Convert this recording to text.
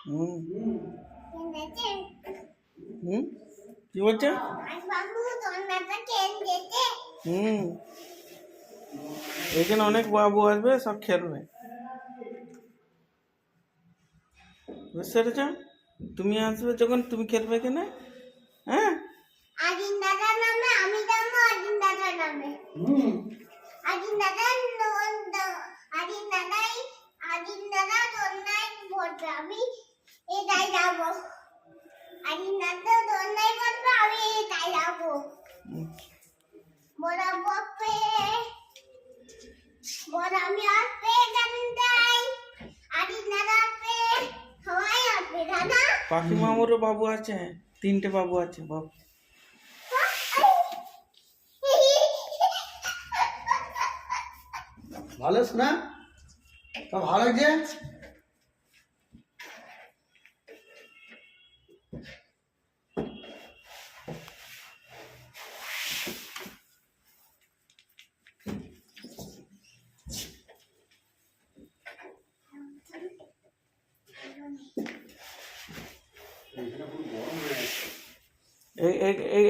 হুম হুম কি বলছে? হুম এখানে অনেক বাবু আসবে, সব খেলবে, বুঝতে পেরেছ? তুমি আসবে যখন তুমি খেলবে এখানে। হ্যাঁ আদিন দাদা নামে আমি যাবো, আদিন দাদা নামে আদিন দাদা আদিন দাদা দোলনায় বসবে, আমি এটাই যাবো। আদিন দাদা দোলনায় বসবে, আমি এটাই যাবো। বড় বপে বড় আমি আসবে জানতাই, আদিন দাদা আসবে, সবাই আসবে দাদা। পাখি মামুরও বাবু আছে, 3টে বাবু আছে বাবু। ভালো শোনা তো ভালো লাগছে। এই